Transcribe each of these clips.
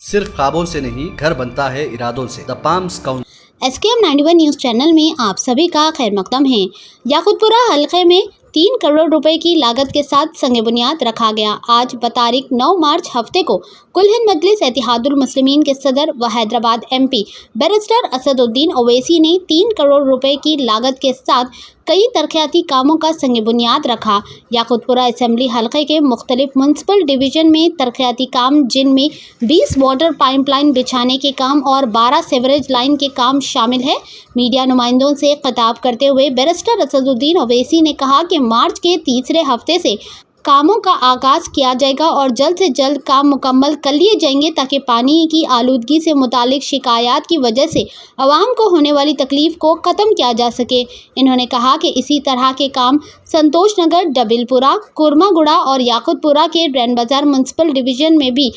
صرف خوابوں سے نہیں، گھر بنتا ہے ارادوں سے۔ The Palms Council SKM 91 news channel میں آپ سبھی کا خیر مقدم ہے۔ یاقوت پورہ حلقے میں 3 کروڑ روپے کی لاگت کے ساتھ سنگ بنیاد رکھا گیا۔ آج بتاریخ 9 مارچ ہفتے کو کل ہند مجلس اتحاد المسلمین کے صدر و حیدرآباد MP بیرسٹر اسد الدین اویسی نے 3 کروڑ روپے کی لاگت کے ساتھ کئی ترقیاتی کاموں کا سنگ بنیاد رکھا۔ یاقوت پورہ اسمبلی حلقے کے مختلف میونسپل ڈویژن میں ترقیاتی کام، جن میں 20 واٹر پائپ لائن بچھانے کے کام اور 12 سیوریج لائن کے کام شامل ہے۔ میڈیا نمائندوں سے خطاب کرتے ہوئے بیرسٹر اسد الدین اویسی نے کہا کہ مارچ کے تیسرے ہفتے سے کاموں کا آغاز کیا جائے گا اور جلد سے جلد کام مکمل کر لیے جائیں گے تاکہ پانی کی آلودگی سے متعلق شکایات کی وجہ سے عوام کو ہونے والی تکلیف کو ختم کیا جا سکے۔ انہوں نے کہا کہ اسی طرح کے کام سنتوش نگر، ڈبیل پورہ، کورما گڑا اور یاقوت پورہ کے ڈرین بازار میونسپل ڈویژن میں بھی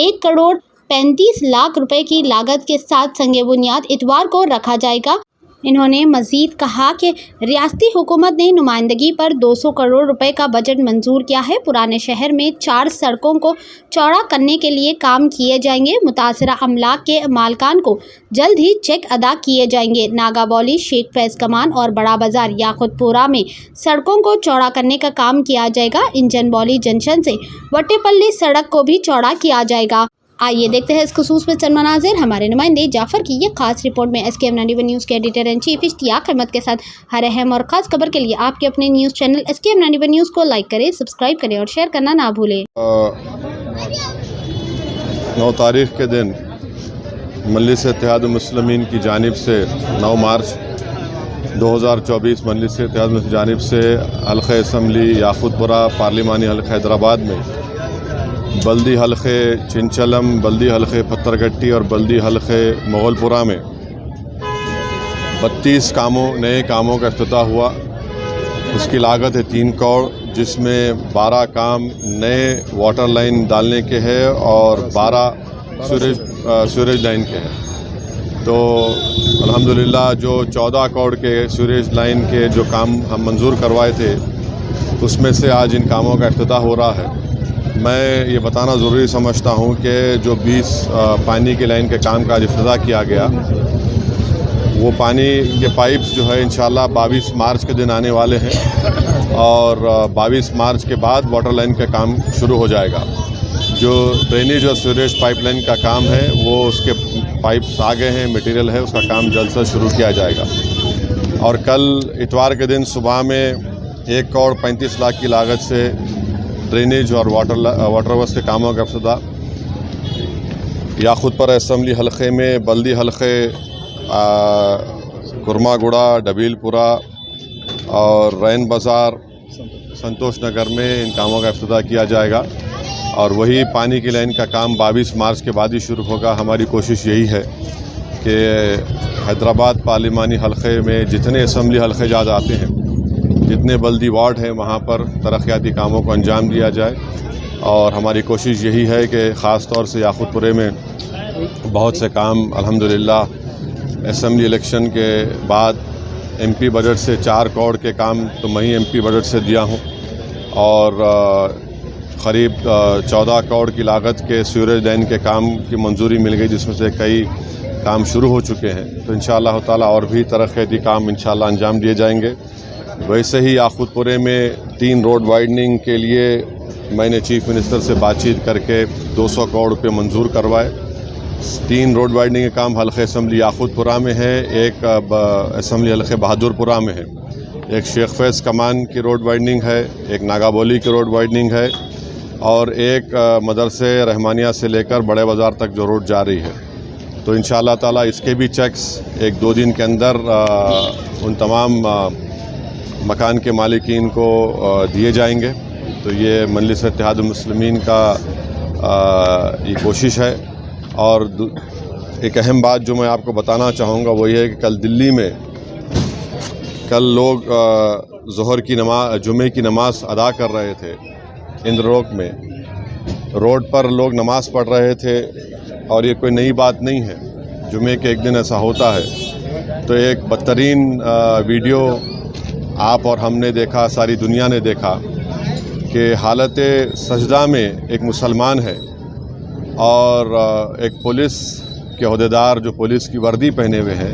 1 کروڑ 35 لاکھ روپے کی لاگت کے ساتھ سنگ بنیاد اتوار کو رکھا جائے گا۔ انہوں نے مزید کہا کہ ریاستی حکومت نے نمائندگی پر 200 کروڑ روپے کا بجٹ منظور کیا ہے۔ پرانے شہر میں 4 سڑکوں کو چوڑا کرنے کے لیے کام کیے جائیں گے۔ متاثرہ املاک کے مالکان کو جلد ہی چیک ادا کیے جائیں گے۔ ناگا بولی، شیخ فیض کمان اور بڑا بازار یاقوت پورہ میں سڑکوں کو چوڑا کرنے کا کام کیا جائے گا۔ انجن بولی جنکشن سے وٹے پلی سڑک کو بھی چوڑا کیا جائے گا۔ آئیے دیکھتے ہیں اس خصوص میں چند مناظر ہمارے نمائندے جعفر کی یہ خاص رپورٹ میں۔ SKM 91 نیوز کے ایڈیٹر ان چیف اشتیاق احمد کے ساتھ ہر اہم اور خاص خبر کے لیے آپ کے اپنے نیوز چینل SKM 91 نیوز کو لائک کریں، سبسکرائب کریں اور شیئر کرنا نہ بھولیں۔ 9 تاریخ کے دن مجلس اتحاد المسلمین کی جانب سے 9 مارچ 2024 مجلس اتحاد المسلمین کی جانب سے حلقہ اسمبلی یاقوت پورہ پارلیمانی حلقہ حیدرآباد میں بلدی حلقے چنچلم، بلدی حلقے پتھر گٹی اور بلدی حلقے مغل پورہ میں 32 نئے کاموں کا افتتاح ہوا۔ اس کی لاگت ہے 3 کروڑ، جس میں 12 کام نئے واٹر لائن ڈالنے کے ہیں اور 12 سیوریج لائن کے ہیں۔ تو الحمدللہ جو 14 کروڑ کے سیوریج لائن کے جو کام ہم منظور کروائے تھے، اس میں سے آج ان کاموں کا افتتاح ہو رہا ہے۔ میں یہ بتانا ضروری سمجھتا ہوں کہ جو 20 پانی کے لائن کے کام کا آج افتتاح کیا گیا، وہ پانی کے پائپس جو ہے انشاءاللہ 22 مارچ کے دن آنے والے ہیں اور 22 مارچ کے بعد واٹر لائن کا کام شروع ہو جائے گا۔ جو ڈرینیج اور سیوریج پائپ لائن کا کام ہے، وہ اس کے پائپس آ گئے ہیں، مٹیریل ہے، اس کا کام جلد سے شروع کیا جائے گا۔ اور کل اتوار کے دن صبح میں 1 کروڑ 35 لاکھ کی لاگت سے ڈرینیج اور واٹر ورکس کے کاموں کا افتتاح یاقوت پورہ اسمبلی حلقے میں، بلدی حلقے کورما گڑا، ڈبیل پورہ اور رین بازار، سنتوش نگر میں ان کاموں کا افتتاح کیا جائے گا۔ اور وہی پانی کی لائن کا کام 22 مارچ کے بعد ہی شروع ہوگا۔ ہماری کوشش یہی ہے کہ حیدرآباد پارلیمانی حلقے میں جتنے اسمبلی حلقے جا آتے ہیں، جتنے بلدی وارڈ ہیں، وہاں پر ترقیاتی کاموں کو انجام دیا جائے۔ اور ہماری کوشش یہی ہے کہ خاص طور سے یاقوت پورے میں بہت سے کام الحمدللہ اسمبلی الیکشن کے بعد MP بجٹ سے 4 کروڑ کے کام تو میں ہی MP بجٹ سے دیا ہوں، اور قریب 14 کروڑ کی لاگت کے سیوریج لائن کے کام کی منظوری مل گئی، جس میں سے کئی کام شروع ہو چکے ہیں۔ تو انشاءاللہ تعالیٰ اور بھی ترقیاتی کام انشاءاللہ انجام دیے جائیں گے۔ ویسے ہی یاقوت پورے میں 3 روڈ وائڈننگ کے لیے میں نے چیف منسٹر سے بات چیت کر کے 200 کروڑ روپے منظور کروائے۔ 3 روڈ وائڈننگ کا کام حلقہ اسمبلی یاقوت پورہ میں ہے، ایک اسمبلی حلقہ بہادر پورہ میں ہے، ایک شیخ فیض کمان کی روڈ وائڈننگ ہے، ایک ناگا بولی کی روڈ وائڈننگ ہے، اور ایک مدرسے رحمانیہ سے لے کر بڑے بازار تک جو روڈ جا رہی ہے۔ تو انشاءاللہ تعالیٰ اس کے بھی چیکس 1-2 دن کے اندر ان تمام مکان کے مالکین کو دیے جائیں گے۔ تو یہ مجلس اتحاد المسلمین کا یہ کوشش ہے۔ اور ایک اہم بات جو میں آپ کو بتانا چاہوں گا وہ یہ ہے کہ کل دلی میں لوگ ظہر کی نماز، جمعے کی نماز ادا کر رہے تھے اندر روک میں، روڈ پر لوگ نماز پڑھ رہے تھے، اور یہ کوئی نئی بات نہیں ہے، جمعے کے ایک دن ایسا ہوتا ہے۔ تو ایک بدترین ویڈیو آپ اور ہم نے دیکھا، ساری دنیا نے دیکھا، کہ حالت سجدہ میں ایک مسلمان ہے اور ایک پولیس کے عہدیدار جو پولیس کی وردی پہنے ہوئے ہیں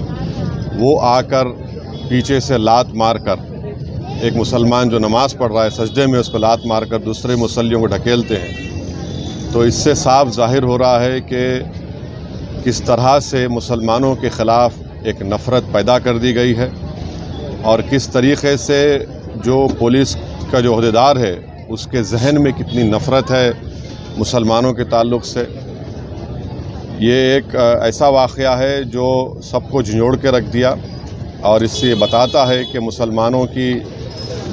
وہ آ کر پیچھے سے لات مار کر ایک مسلمان جو نماز پڑھ رہا ہے سجدے میں اس کو لات مار کر دوسرے مصلیوں کو ڈھکیلتے ہیں، تو اس سے صاف ظاہر ہو رہا ہے کہ کس طرح سے مسلمانوں کے خلاف ایک نفرت پیدا کر دی گئی ہے اور کس طریقے سے جو پولیس کا جو عہدیدار ہے اس کے ذہن میں کتنی نفرت ہے مسلمانوں کے تعلق سے۔ یہ ایک ایسا واقعہ ہے جو سب کو جھنجھوڑ کے رکھ دیا اور اس سے یہ بتاتا ہے کہ مسلمانوں کی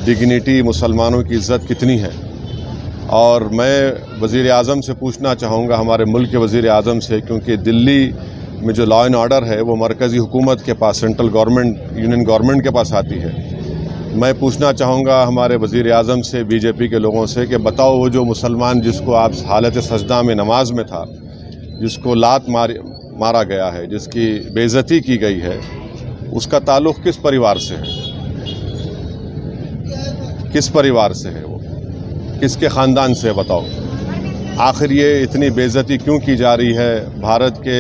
ڈگنیٹی، مسلمانوں کی عزت کتنی ہے۔ اور میں وزیر اعظم سے پوچھنا چاہوں گا، ہمارے ملک کے وزیر اعظم سے، کیونکہ دلی میں جو لا اینڈ آرڈر ہے وہ مرکزی حکومت کے پاس، سینٹرل گورنمنٹ، یونین گورنمنٹ کے پاس آتی ہے۔ میں پوچھنا چاہوں گا ہمارے وزیر اعظم سے، بی جے پی کے لوگوں سے کہ بتاؤ وہ جو مسلمان جس کو آپ حالت سجدہ میں نماز میں تھا، جس کو لات مارا گیا ہے، جس کی بے عزتی کی گئی ہے، اس کا تعلق کس پریوار سے ہے؟ کس پریوار سے ہے وہ؟ کس کے خاندان سے؟ بتاؤ آخر یہ اتنی بے عزتی کیوں کی جا رہی ہے بھارت کے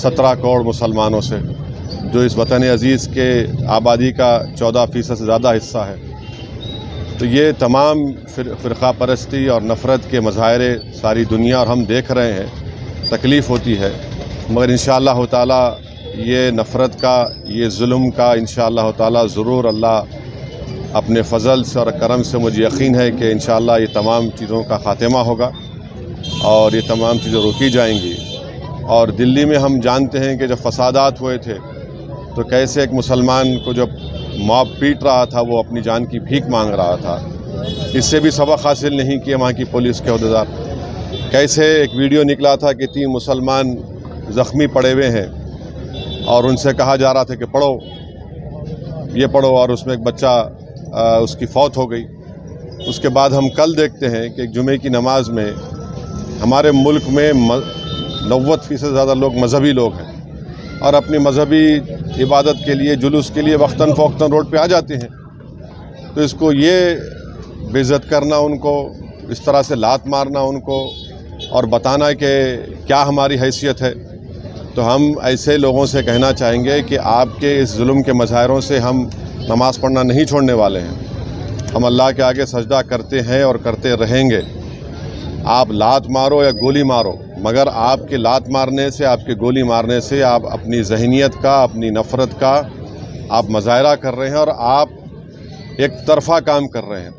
17 کروڑ مسلمانوں سے، جو اس وطن عزیز کے آبادی کا 14% سے زیادہ حصہ ہے؟ تو یہ تمام فرقہ پرستی اور نفرت کے مظاہرے ساری دنیا اور ہم دیکھ رہے ہیں، تکلیف ہوتی ہے، مگر انشاءاللہ تعالی یہ نفرت کا، یہ ظلم کا انشاءاللہ تعالی ضرور اللہ اپنے فضل سے اور کرم سے، مجھے یقین ہے کہ انشاءاللہ یہ تمام چیزوں کا خاتمہ ہوگا اور یہ تمام چیزیں روکی جائیں گی۔ اور دلی میں ہم جانتے ہیں کہ جب فسادات ہوئے تھے تو کیسے ایک مسلمان کو جب موب پیٹ رہا تھا وہ اپنی جان کی بھیک مانگ رہا تھا، اس سے بھی سبق حاصل نہیں کیا وہاں کی پولیس کے عہدیدار۔ کیسے ایک ویڈیو نکلا تھا کہ 3 مسلمان زخمی پڑے ہوئے ہیں اور ان سے کہا جا رہا تھا کہ پڑھو، یہ پڑھو، اور اس میں ایک بچہ اس کی فوت ہو گئی۔ اس کے بعد ہم کل دیکھتے ہیں کہ ایک جمعے کی نماز میں ہمارے ملک میں 90% سے زیادہ لوگ مذہبی لوگ ہیں اور اپنی مذہبی عبادت کے لیے، جلوس کے لیے وقتاً فوقتاً روڈ پہ آ جاتے ہیں، تو اس کو یہ بے عزت کرنا، ان کو اس طرح سے لات مارنا ان کو اور بتانا کہ کیا ہماری حیثیت ہے، تو ہم ایسے لوگوں سے کہنا چاہیں گے کہ آپ کے اس ظلم کے مظاہروں سے ہم نماز پڑھنا نہیں چھوڑنے والے ہیں۔ ہم اللہ کے آگے سجدہ کرتے ہیں اور کرتے رہیں گے۔ آپ لات مارو یا گولی مارو، مگر آپ کے لات مارنے سے، آپ کے گولی مارنے سے آپ اپنی ذہنیت کا، اپنی نفرت کا آپ مظاہرہ کر رہے ہیں اور آپ ایک طرفہ کام کر رہے ہیں۔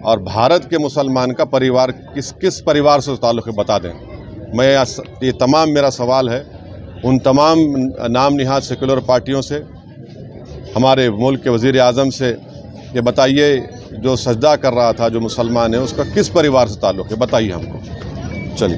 اور بھارت کے مسلمان کا پریوار کس پریوار سے تعلق ہے بتا دیں۔ میں یہ تمام میرا سوال ہے ان تمام نام نہاد سیکولر پارٹیوں سے، ہمارے ملک کے وزیر اعظم سے، کہ بتائیے جو سجدہ کر رہا تھا جو مسلمان ہے اس کا کس پریوار سے تعلق ہے، بتائیے ہم کو۔ چلیے۔